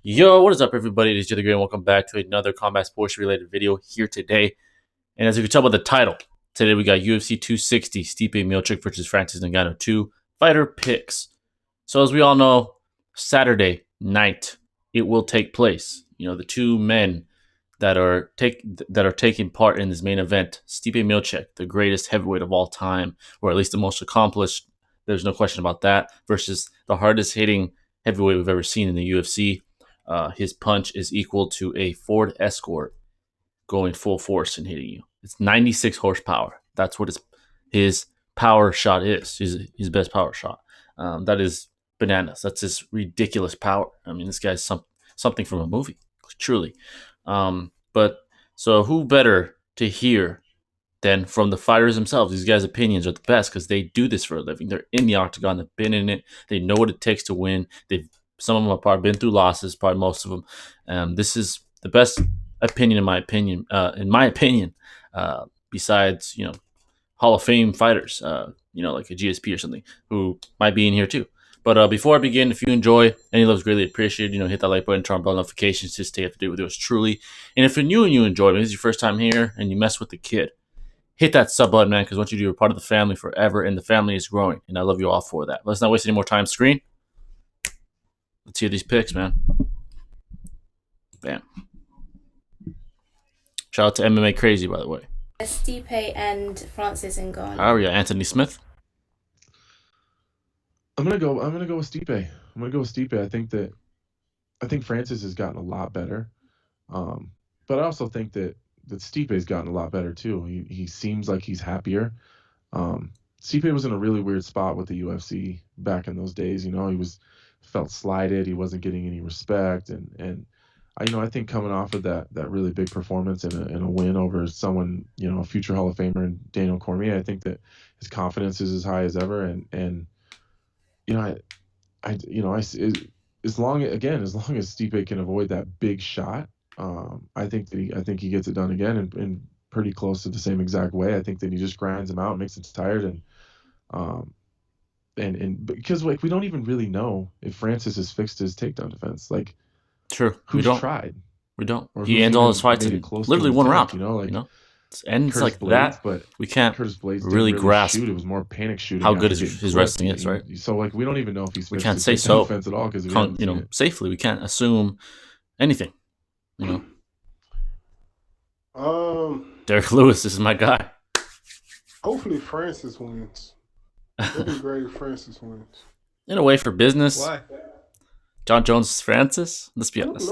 Yo, what is up, everybody? It is Jay the Great, and welcome back to another combat sports related video here today. And as you can tell by the title, today we got UFC 260, Stipe Miocic versus Francis Ngannou 2 fighter picks. So as we all know, Saturday night it will take place. You know, the two men that are taking part in this main event, Stipe Miocic, the greatest heavyweight of all time, or at least the most accomplished. There's no question about that. Versus the hardest hitting heavyweight we've ever seen in the UFC. His punch is equal to a Ford Escort going full force and hitting you. It's 96 horsepower. That's what his power shot is. His best power shot. That is bananas. That's his ridiculous power. I mean, this guy's something from a movie, truly. But so who better to hear than from the fighters themselves? These guys' opinions are the best because they do this for a living. They're in the octagon. They've been in it. They know what it takes to win. Some of them have probably been through losses, probably most of them. This is the best opinion, in my opinion. Besides, Hall of Fame fighters, like a GSP or something, who might be in here too. But before I begin, if you enjoy, any love is greatly appreciated. Hit that like button, turn on bell notifications to stay up to date with yours truly. And if you're new and you enjoy me, this is your first time here and you mess with the kid, hit that sub button, man, because once you do, you're part of the family forever, and the family is growing. And I love you all for that. Let's not waste any more time. Screen. Let's hear these picks, man. Bam. Shout out to MMA Crazy, by the way. Stipe and Francis Ngannou. Oh yeah, Anthony Smith. I'm gonna go with Stipe. I think Francis has gotten a lot better, but I also think that Stipe has gotten a lot better too. He seems like he's happier. Stipe was in a really weird spot with the UFC back in those days. He felt slighted. He wasn't getting any respect, and I think coming off of that really big performance and a win over someone, a future Hall of Famer in Daniel Cormier, I think that his confidence is as high as ever, and as long as Stipe can avoid that big shot, I think he gets it done again in pretty close to the same exact way. I think that he just grinds him out, makes him tired, and because we don't even really know if Francis has fixed his takedown defense. True. Who's tried? We don't. He ends all his fights in literally one round. Ends like Blades, that. But we can't really grasp shoot. It was more panic shooting. How good his wrestling is, right? So we don't even know if he's we can't say so defense at all because safely we can't assume anything. Derek Lewis, this is my guy. Hopefully Francis wins. It'd be great if Francis wins. In a way, for business. Why? John Jones, Francis. Let's be honest.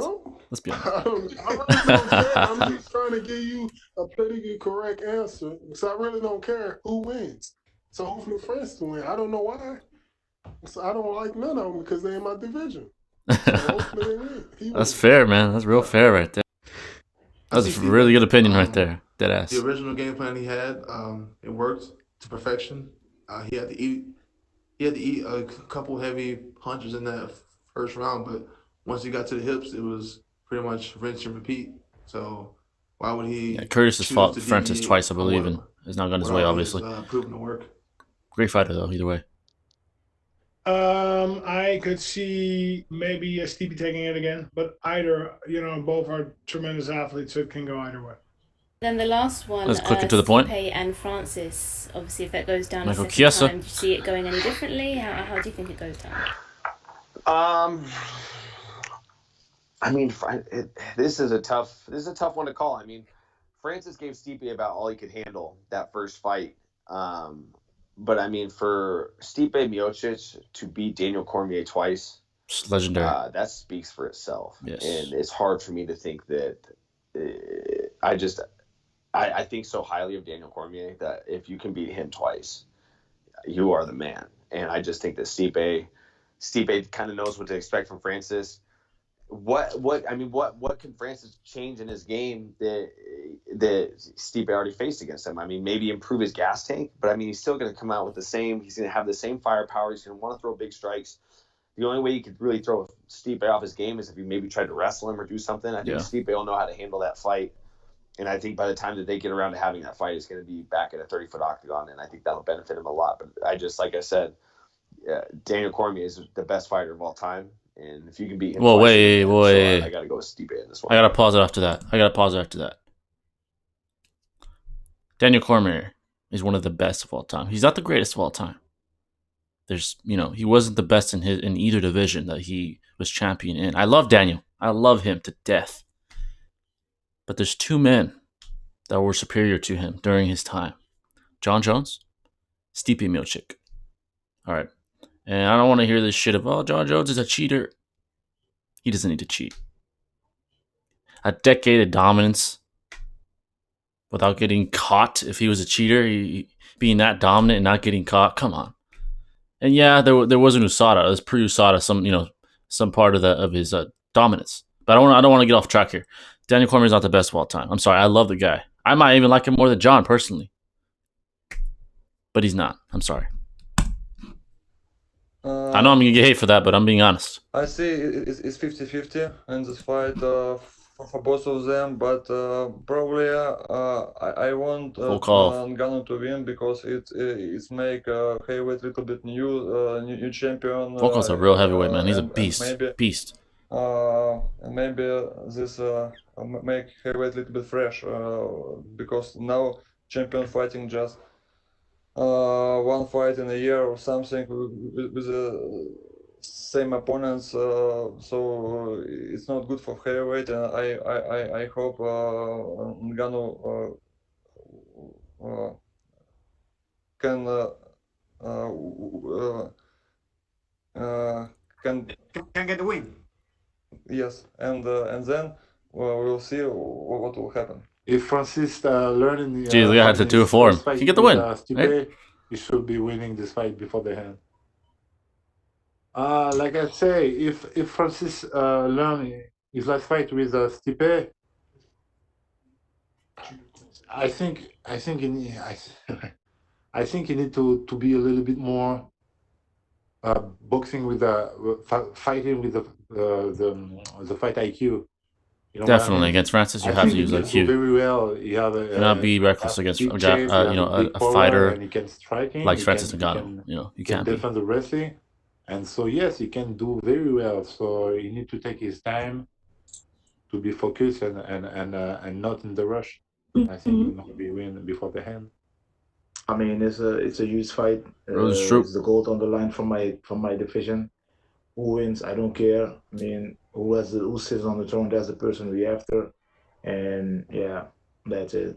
Let's be honest. I really don't care. I'm just trying to give you a politically correct answer because I really don't care who wins. So hopefully Francis wins. I don't know why. So I don't like none of them because they're in my division. So hopefully they win. That's fair, man. That's real fair right there. That's a really good opinion right there. Dead ass. The original game plan he had, it worked to perfection. He had to eat a couple heavy punches in that first round, but once he got to the hips, it was pretty much rinse and repeat. So why would he? Yeah, Curtis has fought Francis twice, I believe, and has not gone his way, obviously. Proven to work. Great fighter, though, either way. I could see maybe Stipe taking it again, but either, both are tremendous athletes, so it can go either way. Then the last one, let's quick and to the point. Stipe and Francis. Obviously, if it goes down Michael a second Chiesa. time, do you see it going any differently? How do you think it goes down? This is a tough one to call. I mean, Francis gave Stipe about all he could handle that first fight. But I mean, for Stipe Miocic to beat Daniel Cormier twice, it's legendary. That speaks for itself. Yes. And it's hard for me to think that. I think so highly of Daniel Cormier that if you can beat him twice, you are the man. And I just think that Stipe kind of knows what to expect from Francis. What can Francis change in his game that Stipe already faced against him? I mean, maybe improve his gas tank, but I mean, he's still going to come out with he's going to have the same firepower. He's going to want to throw big strikes. The only way you could really throw Stipe off his game is if you maybe tried to wrestle him or do something. I think Stipe will know how to handle that fight. And I think by the time that they get around to having that fight, it's going to be back at a 30-foot octagon, and I think that'll benefit him a lot. But like I said, Daniel Cormier is the best fighter of all time, and if you can beat him, Well, twice, wait. so I got to go with Stipe in this one. I gotta pause it after that. Daniel Cormier is one of the best of all time. He's not the greatest of all time. There's, he wasn't the best in either division that he was champion in. I love Daniel. I love him to death. But there's two men that were superior to him during his time: John Jones, Stipe Miocic. All right, and I don't want to hear this shit of, oh, John Jones is a cheater. He doesn't need to cheat. A decade of dominance without getting caught. If he was a cheater, being that dominant and not getting caught, come on. And yeah, there was an USADA. It was pre-USADA, some part of his dominance. But I don't want to get off track here. Daniel Cormier is not the best of all time. I'm sorry, I love the guy. I might even like him more than John personally, but he's not. I'm sorry. I know I'm gonna get hate for that, but I'm being honest. I see it's 50-50 in this fight for both of them, but probably I want Ngannou to win because it's make heavyweight a little bit new champion. Full call's a real heavyweight, man. He's a beast. Beast. And maybe this make heavyweight a little bit fresh because now champion fighting just one fight in a year or something with the same opponents, so it's not good for heavyweight. And I hope Ngannou can get the win. Yes, and then we'll see what will happen. If Francis learning, the guy had to do it for him. He can get the win. Stipe, right? He should be winning this fight before the hand. Like I say, if Francis learn his last fight with Stipe, I think he need, I think he need to be a little bit more boxing with fighting with the fight IQ. You know Definitely against Francis, you have to use IQ. Very well. You have do not be reckless against a fighter and he can striking, like Francis Ngannou. You can't defend the wrestling, and so yes, he can do very well. So you need to take his time to be focused and not in the rush. I think he will be win before the hand. I mean, it's a huge fight. True. It's the gold on the line from my division. Who wins? I don't care. I mean, who sits on the throne? That's the person we after, and yeah, that's it.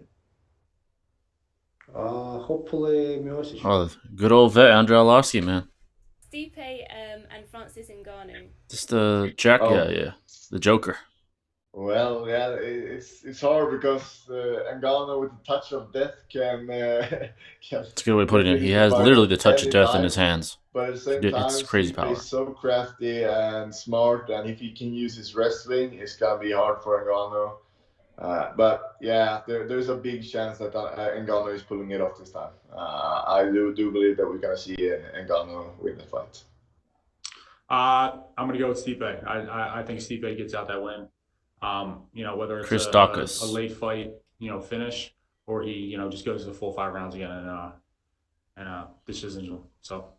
Hopefully, Miocic. Oh, good old vet Andrei Arlovski, man. Stipe and Francis Ngannou. Just the Jack, yeah, the Joker. Well, yeah, it's hard because Ngannou with the touch of death can. It's a good way of putting it. He has literally the touch of death in his hands. But at the same time, it's crazy power. He's so crafty and smart, and if he can use his wrestling, it's gonna be hard for Ngannou. But yeah, there's a big chance that Ngannou is pulling it off this time. I do believe that we're gonna see Ngannou win the fight. I'm gonna go with Stipe. I think Stipe gets out that win. Whether it's a late fight, finish, or he, just goes to the full 5 rounds again and decision. So,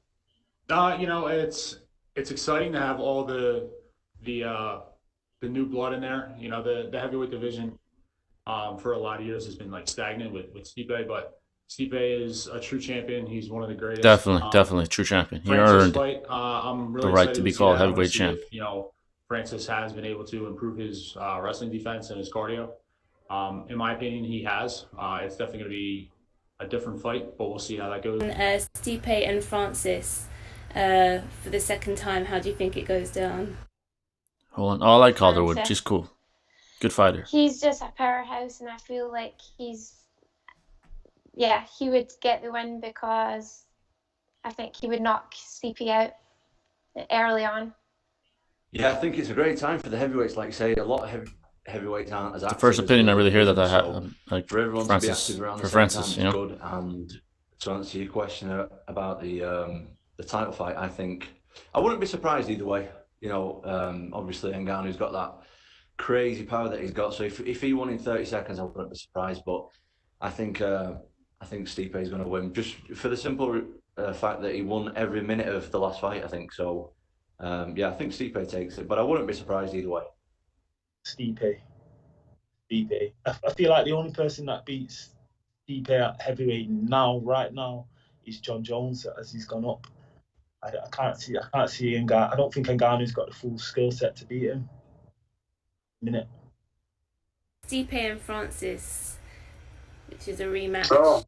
it's exciting to have all the new blood in there. The heavyweight division for a lot of years has been like stagnant with Stipe, but Stipe is a true champion. He's one of the greatest. Definitely true champion. He earned the right to be called heavyweight champ. Francis has been able to improve his wrestling defense and his cardio. In my opinion, he has. It's definitely going to be a different fight, but we'll see how that goes. Stipe and Francis for the second time, how do you think it goes down? Hold on. Oh, I like Calderwood. She's cool. Good fighter. He's just a powerhouse, and I feel like he would get the win because I think he would knock Stipe out early on. Yeah, I think it's a great time for the heavyweights. Like you say, a lot of heavyweights aren't as active. The first opinion I really hear that I have, like for everyone Francis, to be active around for Francis, good. And to answer your question about the title fight, I think I wouldn't be surprised either way. Obviously Ngannou's got crazy power that he's got. So if he won in 30 seconds, I wouldn't be surprised. But I think Stipe is going to win just for the simple fact that he won every minute of the last fight. I think so. Yeah, I think Stipe takes it, but I wouldn't be surprised either way. Stipe. I feel like the only person that beats Stipe at heavyweight right now, is John Jones as he's gone up. I can't see Ngannou. I don't think Ngannou's got the full skill set to beat him. Minute. Stipe and Francis, which is a rematch. Oh.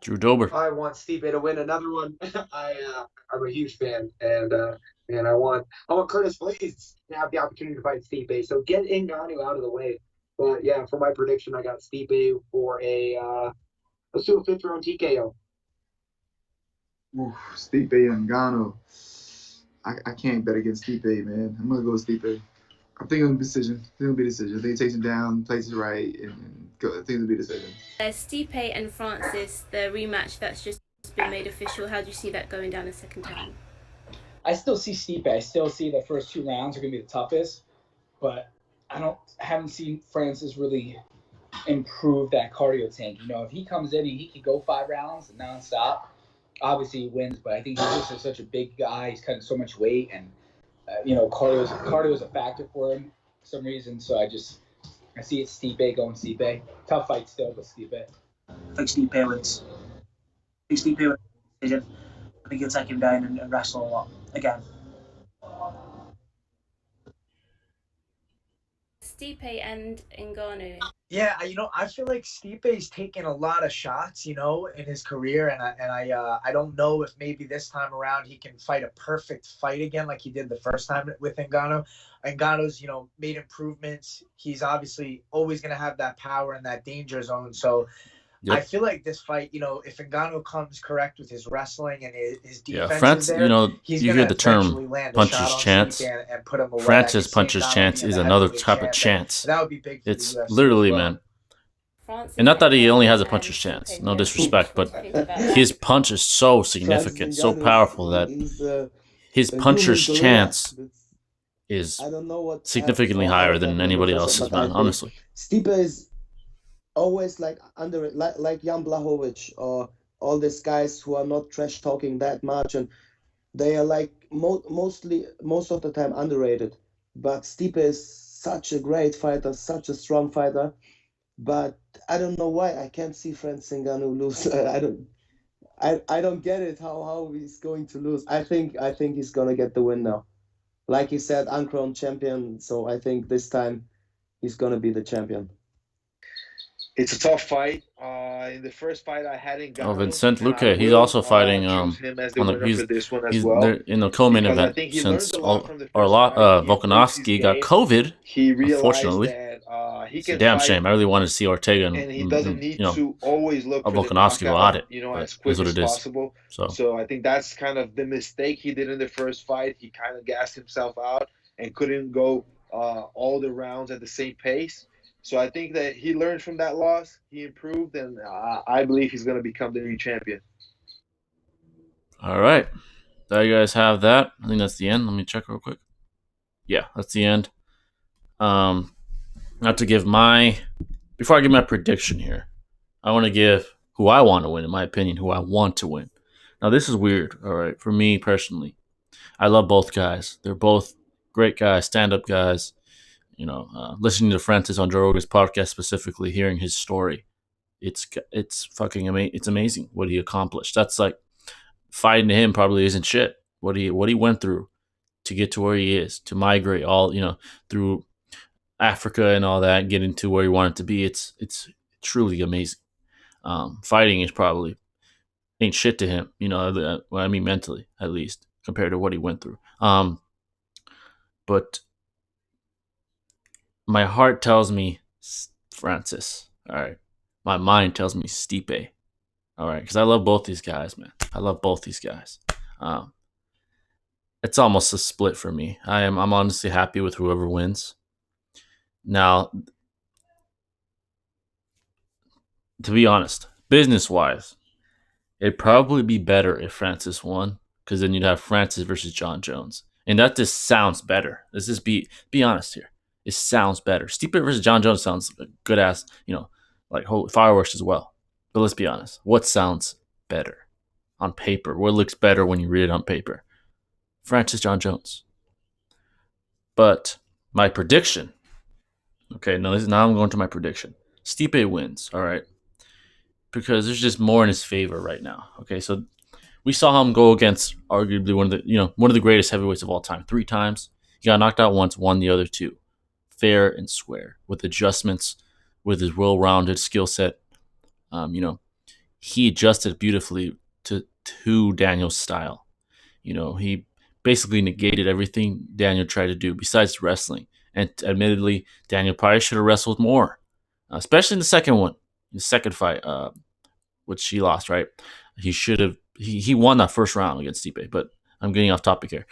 Drew Dober. I want Stipe to win another one. I'm a huge fan, and I want Curtis Blades to have the opportunity to fight Stipe. So get Ngannou out of the way. But yeah, for my prediction, I got Stipe for let's do a 5th round TKO. Ooh, Stipe and Ngannou. I can't bet against Stipe, man. I'm gonna go with Stipe. I think it'll be decision. I think he takes him down, plays it right, and go. I think it'll be a decision. Stipe and Francis, the rematch that's just been made official. How do you see that going down a second time? I still see Stipe. I still see the first 2 rounds are gonna be the toughest, but I haven't seen Francis really improve that cardio tank. You know, if he comes in and he could go 5 rounds nonstop, obviously he wins. But I think he's just such a big guy. He's cutting so much weight, and cardio is a factor for him for some reason. So I see it Stipe going Stipe. Tough fight still, but Stipe. I think Stipe wins. I think he'll take him down and wrestle a lot again. Stipe and Ngannou. Yeah, I feel like Stipe's taken a lot of shots, in his career, and I don't know if maybe this time around he can fight a perfect fight again like he did the first time with Ngannou. Ngannou's, made improvements. He's obviously always going to have that power and that danger zone. So I feel like this fight, if Ngannou comes correct with his wrestling and his defense, he's you hear the term puncher's chance. And put him away. Francis puncher's chance is another type of chance. That would be big for it's the UFC literally, as well. man. And not that he only has a puncher's chance, no disrespect, but his punch is so significant, so powerful that his puncher's chance is significantly higher than anybody else's, man, honestly. Stipe is always like like Jan Blachowicz or all these guys who are not trash talking that much, and they are like most of the time underrated. But Stipe is such a great fighter, such a strong fighter. But I don't know why I can't see Francis Ngannou lose. I don't get it how he's going to lose. I think he's gonna get the win now. Like he said, uncrowned champion. So I think this time he's gonna be the champion. It's a tough fight. In the first fight, I had Ngannou. Oh, Vincent Luque, he's also fighting. He's there in the co-main event since Volkanovski got COVID. Unfortunately, it's a damn shame. I really wanted to see Ortega and he doesn't need to always look for Volkanovski go at it. As quick as possible. So I think that's kind of the mistake he did in the first fight. He kind of gassed himself out and couldn't go all the rounds at the same pace. So I think that he learned from that loss. He improved, and I believe he's going to become the new champion. All right. There you guys have that. I think that's the end. Let me check real quick. Yeah, that's the end. Not to give before I give my prediction here, I want to give who I want to win, in my opinion, who I want to win. Now, this is weird, all right, for me personally. I love both guys. They're both great guys, stand-up guys. Listening to Francis on Joe Rogan's podcast, specifically hearing his story, it's fucking amazing. It's amazing what he accomplished. That's like fighting him probably isn't shit. What he went through to get to where he is, to migrate all through Africa and all that, get into where he wanted to be. It's truly amazing. Fighting is probably ain't shit to him. I mean mentally at least compared to what he went through. But my heart tells me Francis. All right. My mind tells me Stipe. All right. Because I love both these guys, man. I love both these guys. It's almost a split for me. I'm honestly happy with whoever wins. Now, to be honest, business-wise, it'd probably be better if Francis won, because then you'd have Francis versus John Jones. And that just sounds better. Let's just be honest here. It sounds better. Stipe versus John Jones sounds good ass, like holy fireworks as well. But let's be honest. What sounds better on paper? What looks better when you read it on paper? Francis John Jones. But my prediction. Okay, now I'm going to my prediction. Stipe wins, all right? Because there's just more in his favor right now. Okay, so we saw him go against arguably one of the greatest heavyweights of all time 3 times. He got knocked out once, won the other 2. Fair and square with adjustments, with his well-rounded skill set. He adjusted beautifully to Daniel's style. He basically negated everything Daniel tried to do besides wrestling. And admittedly, Daniel probably should have wrestled more, especially in the second one, the second fight, which he lost. Right? He should have. He won that first round against Stipe, but I'm getting off topic here.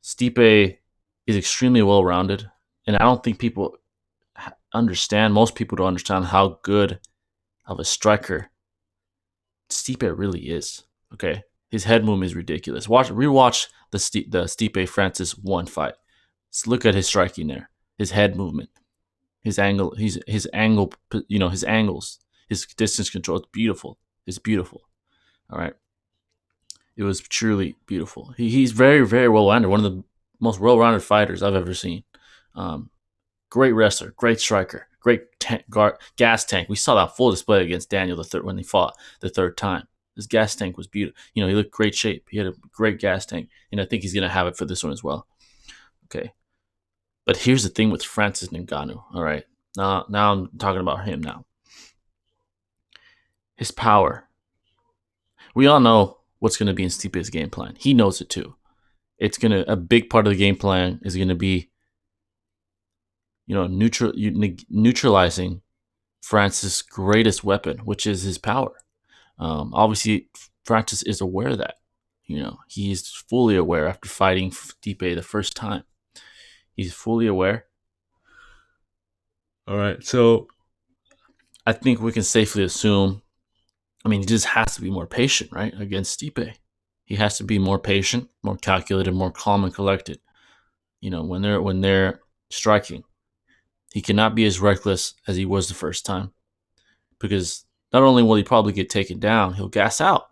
Stipe is extremely well-rounded, and I don't think people understand. Most people don't understand how good of a striker Stipe really is. Okay, his head movement is ridiculous. Rewatch the Stipe Francis 1 fight. Let's look at his striking there, his head movement, his angle, his angle, his angles, his distance control. It's beautiful. It's beautiful. All right. It was truly beautiful. He's very, very well-rounded. One of the most well-rounded fighters I've ever seen. Great wrestler, great striker, great gas tank. We saw that full display against Daniel the third when they fought the third time. His gas tank was beautiful. He looked great shape. He had a great gas tank, and I think he's gonna have it for this one as well. Okay, but here's the thing with Francis Ngannou. All right, now I'm talking about him now. His power. We all know what's going to be in Stipe's game plan. He knows it too. A big part of the game plan is going to be, neutralizing Francis' greatest weapon, which is his power. Obviously, Francis is aware of that. He's fully aware after fighting Stipe the first time. He's fully aware. All right, so I think we can safely assume. He just has to be more patient, right? Against Stipe. He has to be more patient, more calculated, more calm and collected. When they're striking. He cannot be as reckless as he was the first time. Because not only will he probably get taken down, he'll gas out.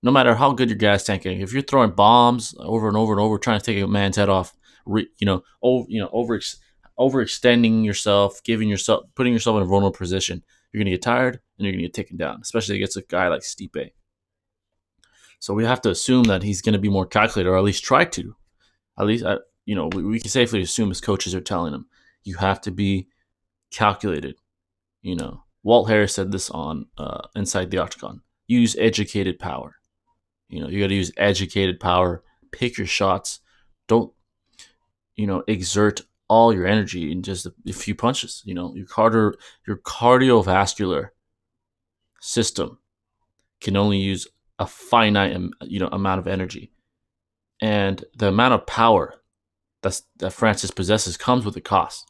No matter how good your gas tank is. If you're throwing bombs over and over and over, trying to take a man's head off, overextending yourself, putting yourself in a vulnerable position, you're gonna get tired and you're gonna get taken down, especially against a guy like Stipe. So we have to assume that he's gonna be more calculated, or at least try to. At least, we can safely assume his coaches are telling him, you have to be calculated. Walt Harris said this on Inside the Octagon. Use educated power. You got to use educated power. Pick your shots. Don't, exert all your energy in just a few punches. Your cardiovascular system can only use a finite, amount of energy, and the amount of power that Francis possesses comes with a cost.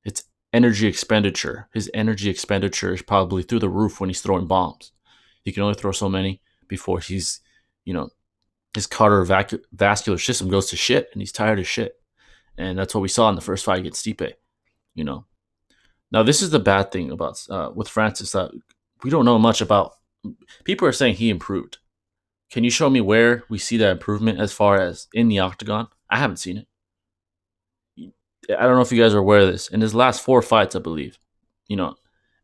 It's energy expenditure. His energy expenditure is probably through the roof when he's throwing bombs. He can only throw so many before he's, his cardiovascular system goes to shit and he's tired of shit. And that's what we saw in the first fight against Stipe. Now this is the bad thing about with Francis that we don't know much about. People are saying he improved. Can you show me where we see that improvement as far as in the octagon? I haven't seen it. I don't know if you guys are aware of this. In his last 4 fights, I believe,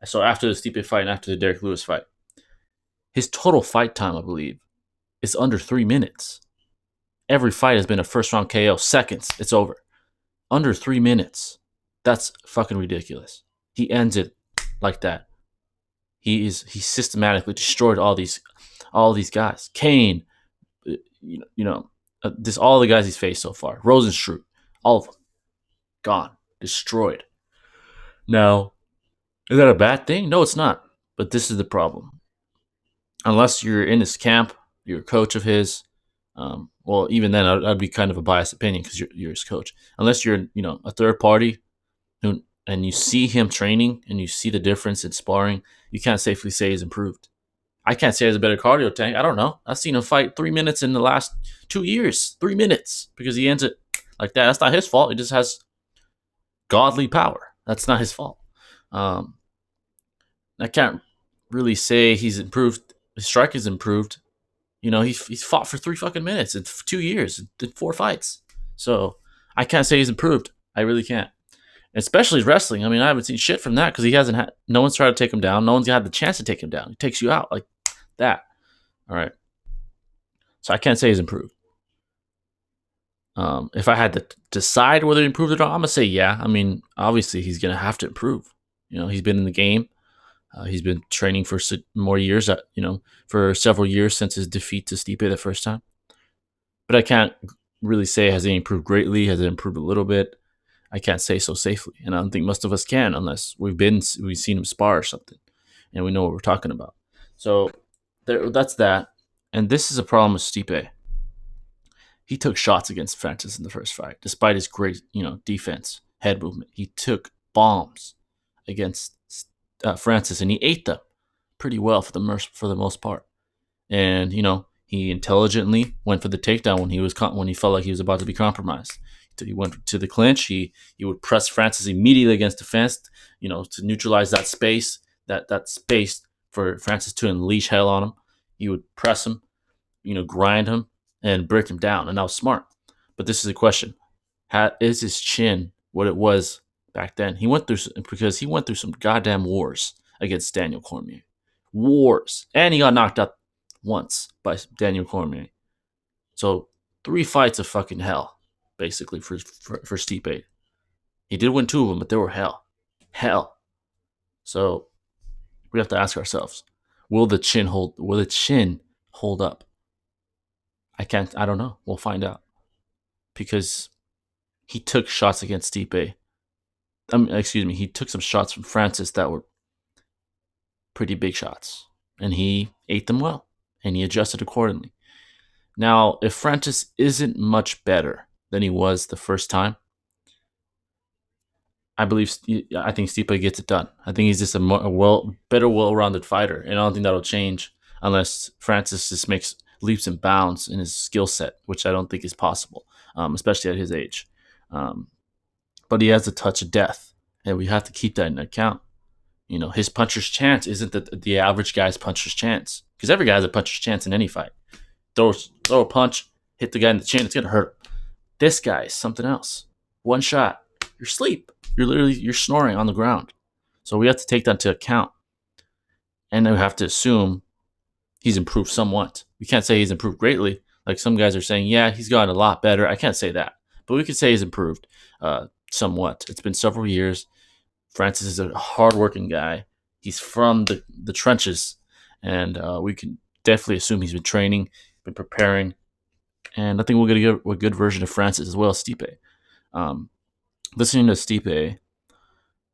so after the Stipe fight and after the Derek Lewis fight, his total fight time, I believe, is under 3 minutes. Every fight has been a first round KO. Seconds, it's over. Under 3 minutes. That's fucking ridiculous. He ends it like that. He systematically destroyed all these guys. Kane, all the guys he's faced so far. Rosenstruck, all of them. Gone. Destroyed. Now, is that a bad thing? No, it's not. But this is the problem. Unless you're in his camp, you're a coach of his. Well, even then, I'd be kind of a biased opinion because you're his coach. Unless you're, a third party, and you see him training and you see the difference in sparring, you can't safely say he's improved. I can't say he has a better cardio tank. I don't know. I've seen him fight 3 minutes in the last 2 years. 3 minutes because he ends it like that. That's not his fault. He just has godly power. That's not his fault. I can't really say he's improved. His strike has improved. He's fought for 3 fucking minutes in 2 years, did 4 fights. So I can't say he's improved. I really can't. Especially wrestling. I mean, I haven't seen shit from that because he hasn't had. No one's tried to take him down. No one's had the chance to take him down. He takes you out like that. All right. So I can't say he's improved. If I had to decide whether he improved or not, I'm gonna say yeah. I mean, obviously he's gonna have to improve. He's been in the game. He's been training for more years. For several years since his defeat to Stipe the first time. But I can't really say has he improved greatly. Has it improved a little bit? I can't say so safely, and I don't think most of us can unless we've seen him spar or something, and we know what we're talking about. So that's that. And this is a problem with Stipe. He took shots against Francis in the first fight, despite his great, defense, head movement. He took bombs against Francis, and he ate them pretty well for the most part. And he intelligently went for the takedown when he felt like he was about to be compromised. He went to the clinch. He would press Francis immediately against the fence, to neutralize that space, that space for Francis to unleash hell on him. He would press him, grind him, and break him down. And that was smart. But this is a question: is his chin what it was back then? He went through some goddamn wars against Daniel Cormier, and he got knocked out once by Daniel Cormier. So 3 fights of fucking hell, basically, for Stipe. He did win 2 of them, but they were hell. So we have to ask ourselves: will the chin hold up? I don't know. We'll find out, because he took shots against Stipe. He took some shots from Francis that were pretty big shots, and he ate them well, and he adjusted accordingly. Now, if Francis isn't much better than he was the first time, I think Stipe gets it done. I think he's just a better, well-rounded fighter, and I don't think that'll change unless Francis just makes leaps and bounds in his skill set, which I don't think is possible, especially at his age. But he has a touch of death, and we have to keep that in account. His puncher's chance isn't the average guy's puncher's chance, because every guy has a puncher's chance in any fight. Throw a punch, hit the guy in the chin, it's gonna hurt. This guy is something else. One shot, you're asleep. You're snoring on the ground. So we have to take that into account, and then we have to assume he's improved somewhat. We can't say he's improved greatly. Like some guys are saying, yeah, he's gotten a lot better. I can't say that, but we could say he's improved somewhat. It's been several years. Francis is a hardworking guy. He's from the trenches, and we can definitely assume he's been training, been preparing, and I think we'll get a good version of Francis as well as Stipe. Listening to Stipe,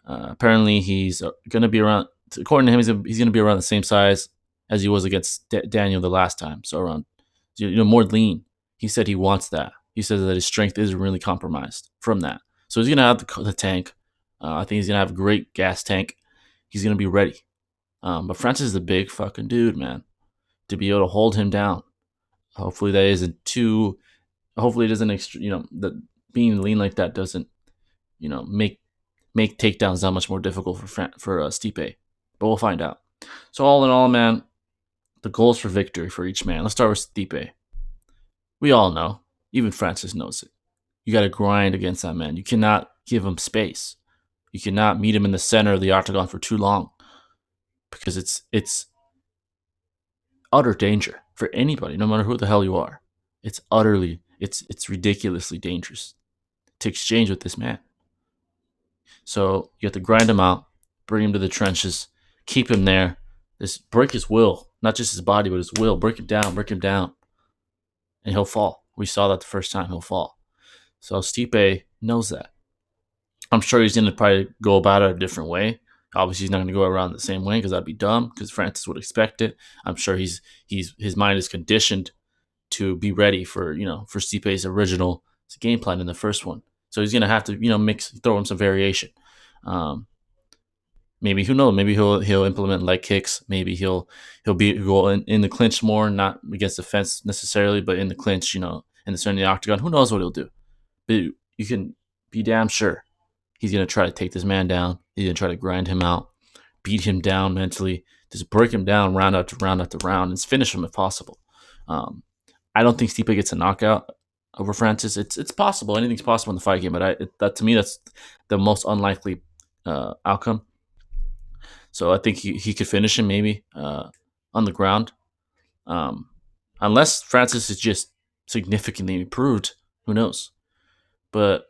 apparently he's going to be around, according to him, he's going to be around the same size as he was against Daniel the last time. So around, more lean. He said he wants that. He says that his strength isn't really compromised from that. So he's going to have the tank. I think he's going to have a great gas tank. He's going to be ready. But Francis is a big fucking dude, man. To be able to hold him down. Hopefully that isn't too. Hopefully it doesn't. That being lean like that doesn't, make takedowns that much more difficult for Stipe. But we'll find out. So all in all, man, the goals for victory for each man. Let's start with Stipe. We all know. Even Francis knows it. You got to grind against that man. You cannot give him space. You cannot meet him in the center of the octagon for too long, because it's utter danger for anybody, no matter who the hell you are. It's ridiculously dangerous to exchange with this man. So you have to grind him out, bring him to the trenches, keep him there. Break his will, not just his body, but his will. Break him down, and he'll fall. We saw that the first time. He'll fall. So Stipe knows that. I'm sure he's going to probably go about it a different way. Obviously, he's not going to go around the same way, because that'd be dumb, because Francis would expect it. I'm sure his mind is conditioned to be ready for Stipe's original game plan in the first one. So he's going to have to throw him some variation. Maybe, who knows? Maybe he'll implement leg kicks. Maybe he'll go in the clinch more, not against the fence necessarily, but in the clinch, in the center of the octagon. Who knows what he'll do? But you can be damn sure He's going to try to take this man down. He's going to try to grind him out, beat him down mentally, just break him down round after round after round, and finish him if possible. I don't think Stipe gets a knockout over Francis. It's possible. Anything's possible in the fight game, but to me, that's the most unlikely outcome. So I think he could finish him maybe on the ground. Unless Francis is just significantly improved, who knows? But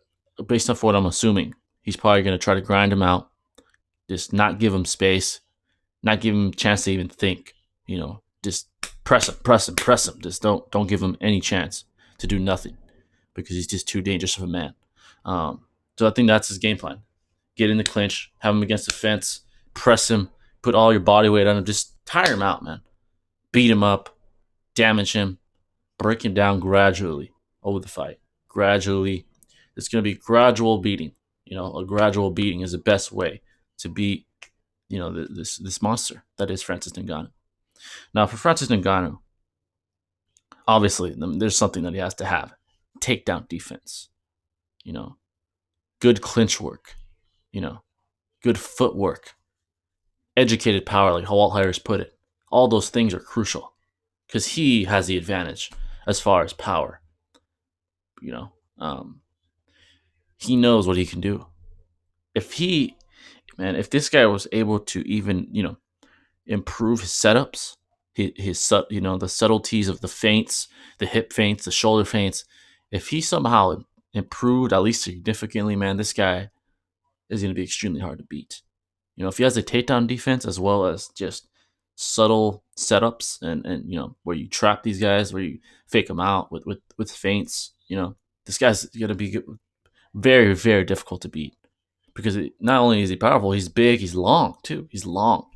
based off what I'm assuming, he's probably going to try to grind him out, just not give him space, not give him a chance to even think. Just press him. Just don't give him any chance to do nothing because he's just too dangerous of a man. So I think that's his game plan. Get in the clinch, have him against the fence, press him, put all your body weight on him, just tire him out, man. Beat him up, damage him, break him down gradually over the fight. Gradually. It's going to be gradual beating. A gradual beating is the best way to beat, this monster that is Francis Ngannou. Now, for Francis Ngannou, obviously, there's something that he has to have. Takedown defense. Good clinch work. Good footwork. Educated power, like Walt Harris put it. All those things are crucial because he has the advantage as far as power. He knows what he can do. If this guy was able to even, improve his setups, the subtleties of the feints, the hip feints, the shoulder feints, if he somehow improved at least significantly, man, this guy is going to be extremely hard to beat. If he has a takedown defense as well as just subtle setups and where you trap these guys, where you fake them out with feints, this guy's going to be very, very difficult to beat because not only is he powerful, he's big, he's long too. He's long.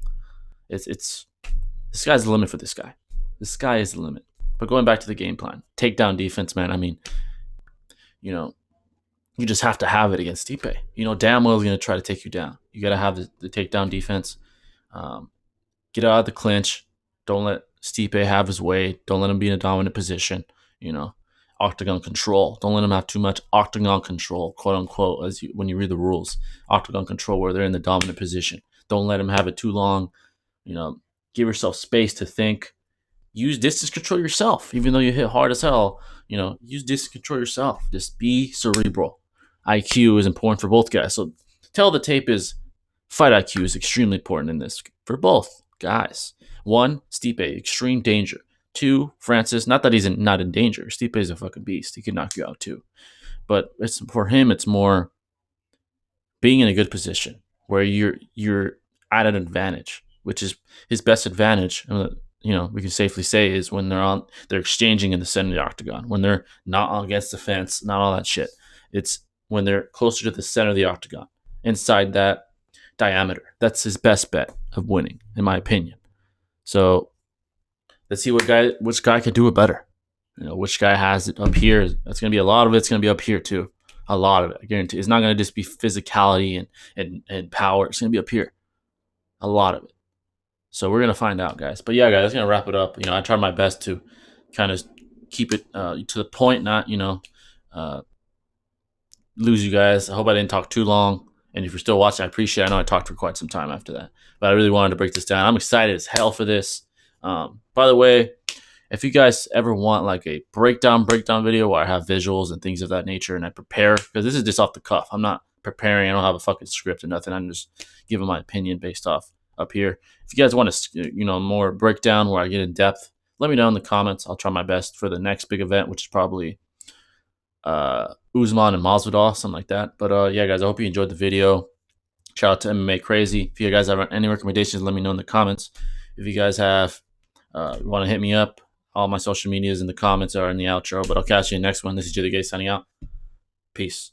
It's the sky's the limit for this guy. The sky is the limit. But going back to the game plan, takedown defense, man. I mean, you just have to have it against Stipe. Damn well is going to try to take you down. You got to have the takedown defense. Get out of the clinch. Don't let Stipe have his way. Don't let him be in a dominant position. Octagon control. Don't let him have too much octagon control, quote unquote, when you read the rules. Octagon control where they're in the dominant position. Don't let him have it too long. Give yourself space to think. Use distance control yourself. Even though you hit hard as hell, use distance control yourself. Just be cerebral. IQ is important for both guys. So tell the tape is fight IQ is extremely important in this for both guys. 1, Stipe, extreme danger. 2, Francis, not that he's not in danger. Stipe is a fucking beast. He can knock you out too. But for him, it's more being in a good position where you're at an advantage, which is his best advantage. We can safely say is when they're exchanging in the center of the octagon, when they're not against the fence, not all that shit. It's when they're closer to the center of the octagon, inside that diameter. That's his best bet of winning, in my opinion. So let's see which guy could do it better. Which guy has it up here. That's gonna be a lot of it's gonna be up here too. A lot of it, I guarantee. It's not gonna just be physicality and power. It's gonna be up here. A lot of it. So we're gonna find out, guys. But yeah, guys, that's gonna wrap it up. I tried my best to kind of keep it to the point, not lose you guys. I hope I didn't talk too long. And if you're still watching, I appreciate it. I know I talked for quite some time after that, but I really wanted to break this down. I'm excited as hell for this. By the way, if you guys ever want like a breakdown video where I have visuals and things of that nature and I prepare, because this is just off the cuff. I'm not preparing. I don't have a fucking script or nothing. I'm just giving my opinion based off up here. If you guys want to, more breakdown where I get in depth, let me know in the comments. I'll try my best for the next big event, which is probably Usman and Masvidal, something like that. But yeah, guys, I hope you enjoyed the video. Shout out to MMA Crazy. If you guys have any recommendations, let me know in the comments. If you guys have want to hit me up, all my social medias in the comments are in the outro. But I'll catch you in the next one. This is Jither Gay signing out. Peace.